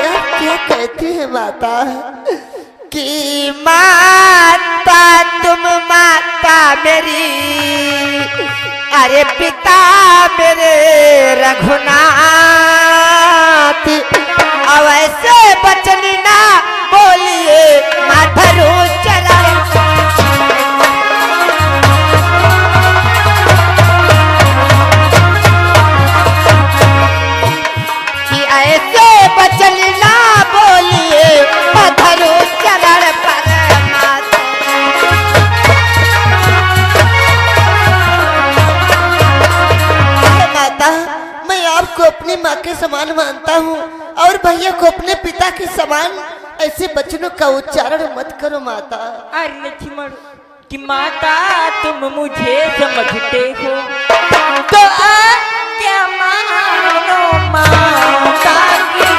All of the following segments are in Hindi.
क्या कहती है माता कि माता तुम माता मेरी, अरे पिता मेरे रघुनाथ, अब ऐसे बचन ना बोलिए माधुरु चरण। कि ऐसे बचन ना बोलिए माधुरु चरण परमात्मा। माता मैं आपको अपनी माँ के समान मानता हूँ और भैया को अपने पिता के समान, ऐसे बचनों का उच्चारण मत करो माता। अरे लक्ष्मण कि माता तुम मुझे समझते हो तो क्या मानो माता की।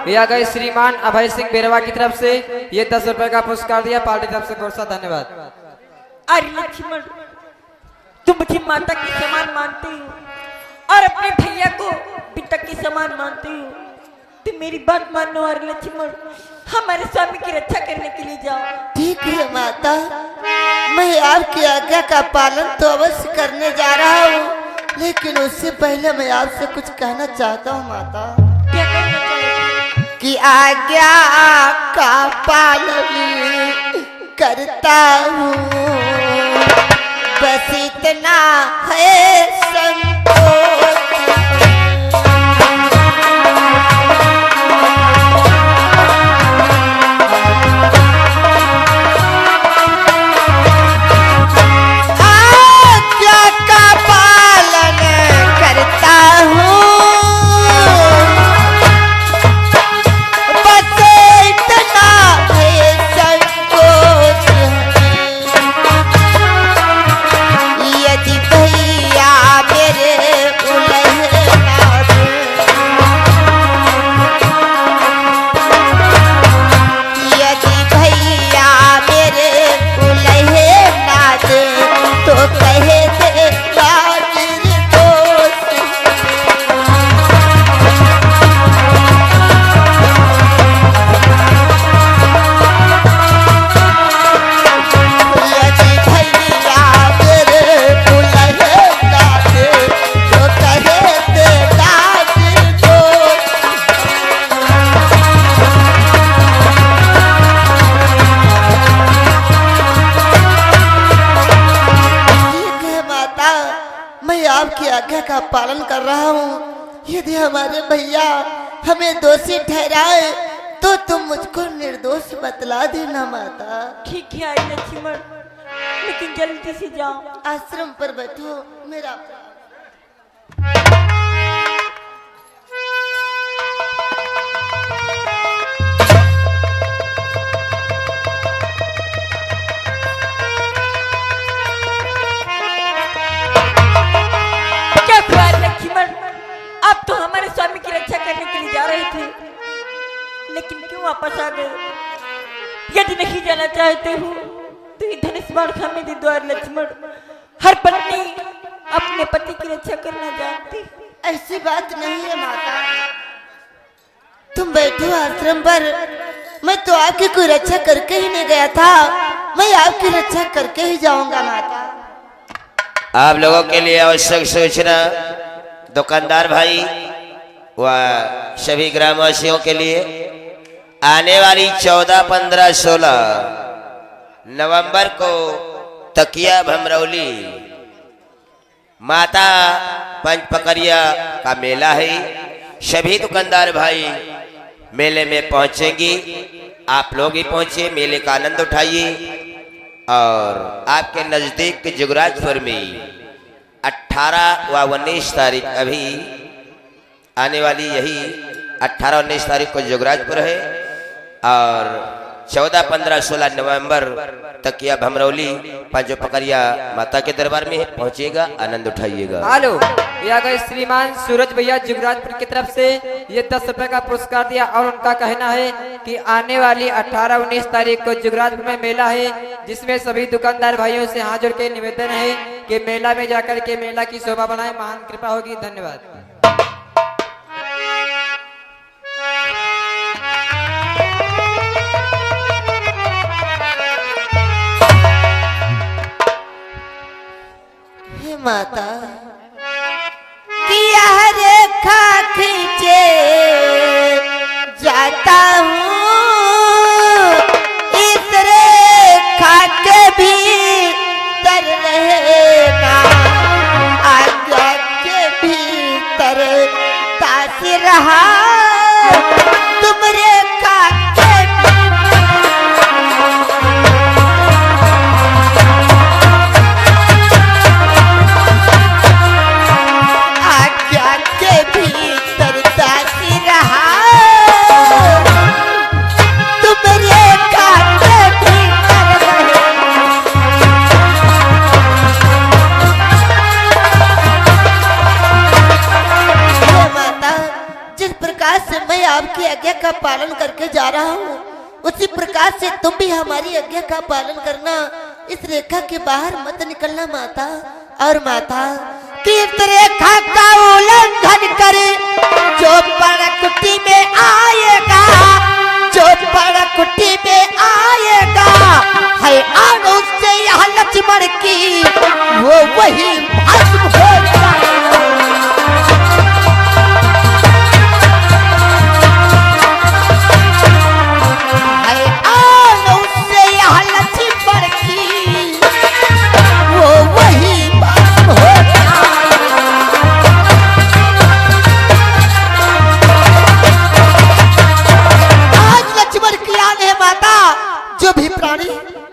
दिया गए श्रीमान अभय सिंह बेरवा की तरफ से ये 10 रुपए का पुरस्कार दिया, पार्टी तरफ से बहुत सा धन्यवाद। अरे लक्ष्मण तुम मुझे माता के समान मानते हो और अपने भैया को पिता के समान मानते हो, तो मेरी बात मानो। अरे लक्ष्मण हमारे स्वामी की रक्षा करने के लिए जाओ। ठीक है माता, मैं आपकी आज्ञा का पालन तो अवश्य करने जा रहा हूँ, लेकिन उससे पहले मैं आपसे कुछ कहना चाहता हूँ माता। क्या कहना चाहते? कि आज्ञा का पालन करता हूँ, बस इतना है संतोष। आज्ञा का पालन करता हूँ, का पालन कर रहा हूँ। यदि हमारे भैया हमें दोषी ठहराए तो तुम मुझको निर्दोष बतला देना माता। ठीक है आई लक्ष्मण, लेकिन जल्दी से जाओ। आश्रम पर बैठो मेरा। अब तो हमारे स्वामी की रक्षा करने वापस आ गए। यदि नहीं जाना चाहते हो तो ये धनुष बाण हमें दे दो और लक्ष्मण। हर पत्नी अपने पति की रक्षा करना जानती है। ऐसी बात नहीं है माता, तुम बैठो आश्रम पर। मैं तो आपकी कोई रक्षा करके ही नहीं गया था, मैं आपकी रक्षा करके ही जाऊंगा माता। आप लोगों के लिए आवश्यक सूचना, दुकानदार भाई व सभी ग्रामवासियों के लिए आने वाली 14, 15, 16 नवंबर को तकिया भमरौली माता पंचपकरिया का मेला है। सभी दुकानदार भाई मेले में पहुंचेंगी। आप लोग भी पहुंचे, मेले का आनंद उठाइए। और आपके नजदीक जुगराजपुर में 18 व 19 तारीख अभी आने वाली, यही 18, 19 तारीख को जुगराजपुर है। और 14, 15, 16 नवंबर तकिया भमरौली पंचपकरिया माता के दरबार में पहुंचिएगा, आनंद उठाइएगा। हेलो, यह गए श्रीमान सूरज भैया जुगराजपुर की तरफ से ये 10 रुपए का पुरस्कार दिया। और उनका कहना है कि आने वाली 18, 19 तारीख को जुगराजपुर में मेला है, जिसमें सभी दुकानदार भाइयों से हाथ जोड़ के निवेदन है कि मेला में जाकर के मेला की शोभा बनाए, महान कृपा होगी। धन्यवाद। माता कि यह रेखा खींचे जाता हूँ, इस रेखा के भीतर रहेगा, आज्ञा के भीतर तास रहा तुम रेखा के आपकी आज्ञा का पालन करके जा रहा हूँ, उसी प्रकार से तुम भी हमारी आज्ञा का पालन करना। इस रेखा के बाहर मत निकलना माता। और माता कि इस रेखा का उल्लंघन करे जो पड़कुटी में आएगा, जो पड़कुटी में आएगा है आन उससे यह लक्ष्मण की वो वही भस्म हो जाएगा।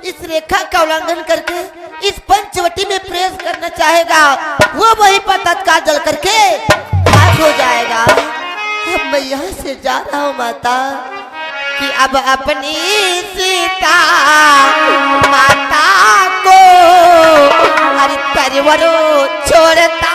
इस रेखा का उल्लंघन करके इस पंचवटी में प्रवेश करना चाहेगा, वो वही पर तत्काल जल करके खाक हो जाएगा। अब मैं यहाँ से जा रहा हूँ माता कि अब अपनी सीता माता को हर तरवरो छोड़ता।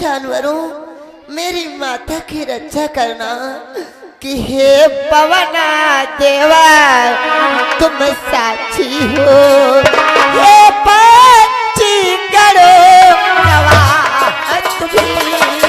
जानवरों मेरी माता की रक्षा करना कि हे पवना देवा तुम साक्षी हो, हे पंछी करो नवाहत भी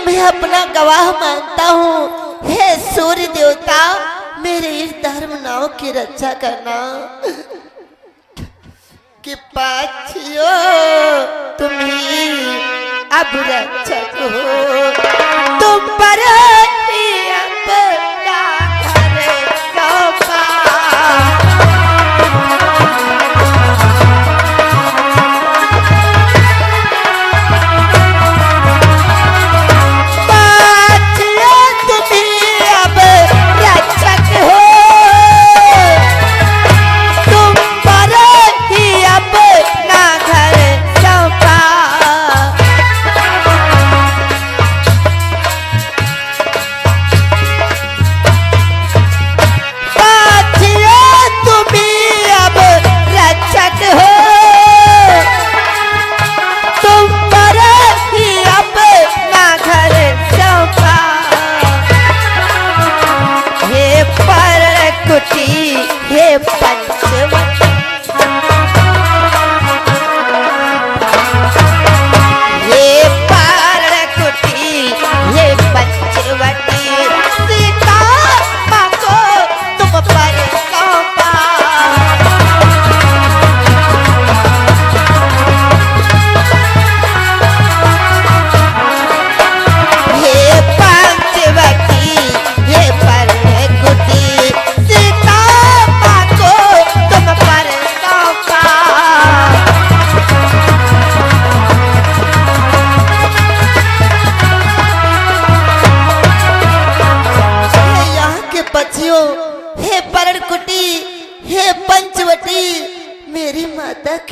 तुम्हें अपना गवाह मानता हूँ। हे सूर्य देवता, मेरे इस धर्म नाव की रक्षा करना। कि पाछियो तुम्ही अब रक्षक हो, तुम पर ही अपना घर सौंपा।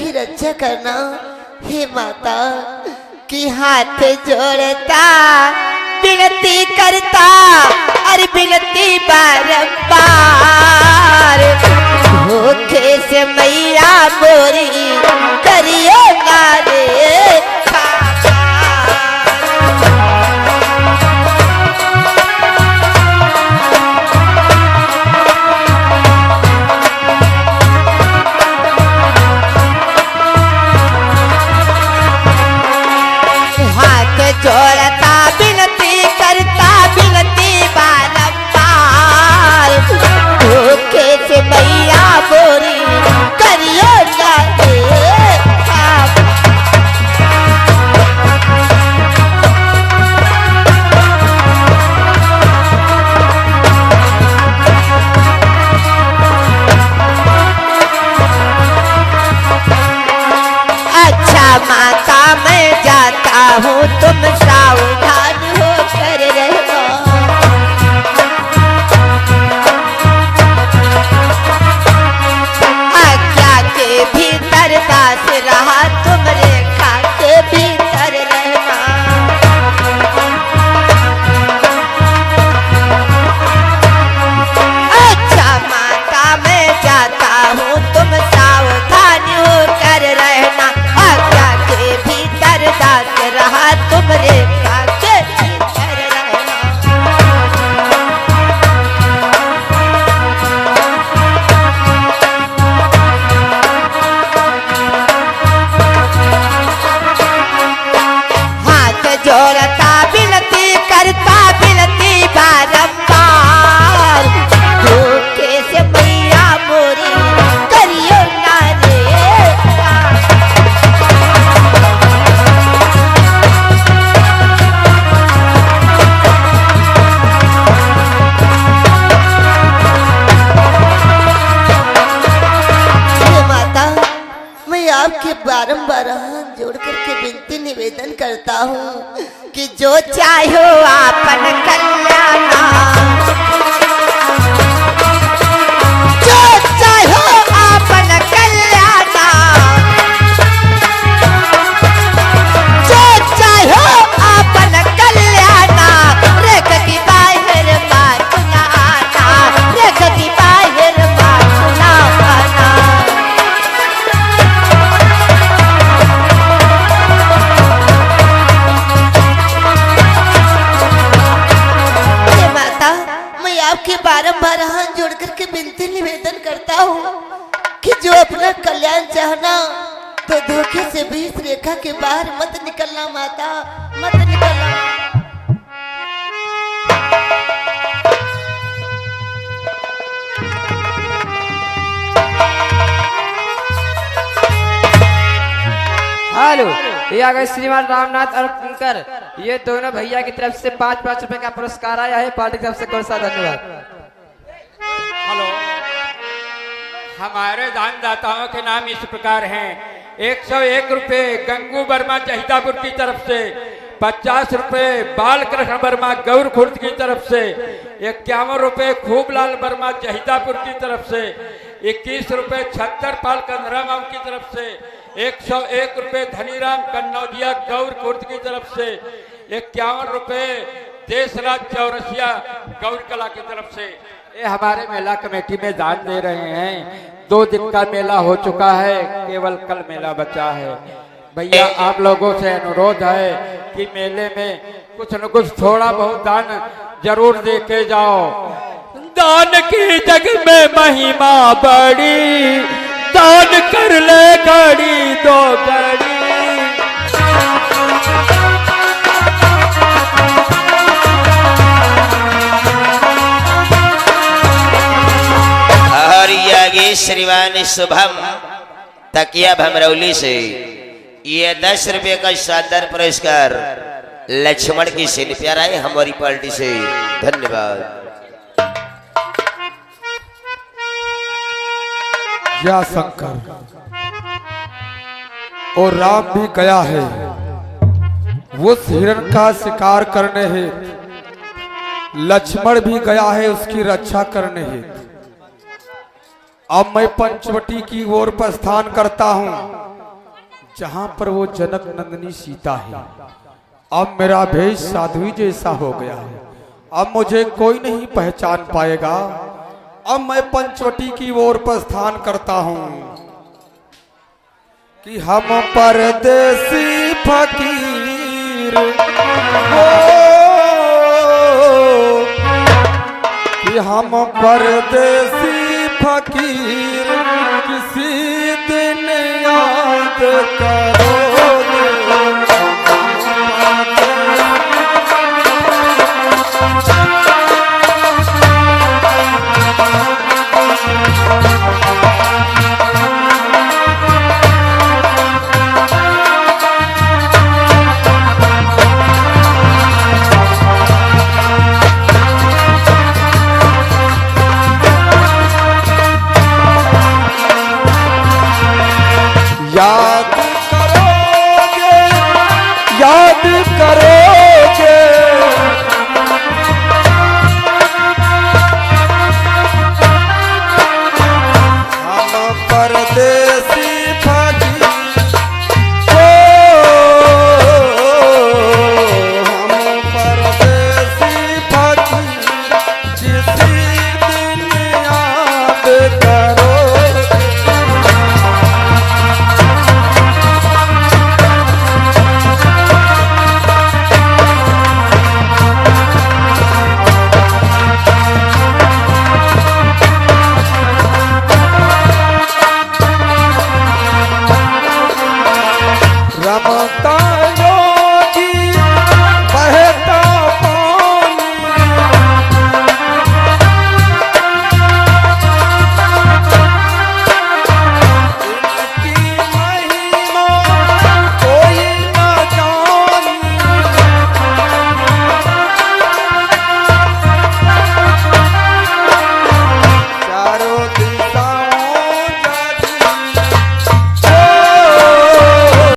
रक्षा करना। हे माता की हाथ जोड़ता विनती करता, अरे विनती बारंबार। धोखे से मैया मोरी करियो ना रे जोड़ता विनती करता विनती बारंबार। धोखे से मैया बोरी करियो ना अच्छा माता मैं जाता हूँ, तुम सावधान होकर रहना। आज्ञा के भीतर दास रहा, तुम रेखा के भीतर रहना। अच्छा माता मैं जाता हूँ, तुम सावधान होकर रहना। आज्ञा के भीतर दास रहा, तुम रेखा के भीतर रहना। हाथ जोड़ता विनती करता विनती बारंबार। धोखे से मैया मोरी करियो ना रे आपके बारंबार हाथ जोड़ करके विनती निवेदन करता हूँ कि जो चाहो आपन कल्याणा, जो चाहो आपन कल्याणा, जो चाहो आपन कल्याणा। रेख की बाहर बात ना आना, रेख की बाहर बात ना आना। आपके बारंबार हाथ जोड़ करके विनती निवेदन करता हूँ कि जो अपना कल्याण चाहना तो धोखे से भी इस रेखा के बाहर मत निकलना माता, मत निकलना। हेलो, ये आ गए श्रीमान रामनाथ और किंकर। ये दोनों भैया की तरफ से 5-5 रुपए का पुरस्कार आया है। पार्टी की तरफ से कौन सा धन्यवाद। हेलो, हमारे दानदाताओं के नाम इस प्रकार हैं। 101 रुपए गंगू वर्मा जहिदापुर की तरफ से, 50 रुपए बालकृष्ण वर्मा गौर खुर्द की तरफ से, 51 रुपए खूबलाल वर्मा जहिदापुर की तरफ से, 21 रुपए छत्तरपाल कंधराम की तरफ से, 101 रुपए धनीराम कन्नौजिया गौर खुर्द की तरफ से, 51 रुपए देशराज चौरसिया गौर कला की तरफ से। ये हमारे मेला कमेटी में दान दे रहे हैं। 2 दिन का मेला हो चुका है, केवल कल मेला बचा है। भैया आप लोगों से अनुरोध है कि मेले में कुछ न कुछ थोड़ा बहुत दान जरूर दे के जाओ। दान की जग में महिमा बड़ी, दान कर ले घड़ी 2 घड़ी। और यागी श्रीमान शुभम तकिया भमरौली से ये 10 रुपए का शानदार पुरस्कार लक्ष्मण की शिल्पिया राय हमारी पार्टी से धन्यवाद। या शंकर और राम भी गया है उस हिरण का शिकार करने हेतु, लक्ष्मण भी गया है उसकी रक्षा करने हेतु। अब मैं पंचवटी की ओर प्रस्थान करता हूं जहां पर वो जनक नंदिनी सीता है। अब मेरा भेष साध्वी जैसा हो गया है, अब मुझे कोई नहीं पहचान पाएगा। अब मैं पंचवटी की ओर प्रस्थान करता हूं कि हम परदेसी फकीर हो, कि हम परदेसी फकीर किसी दिन याद करोगे। याद करोगे, याद करोगे, हम परदेसी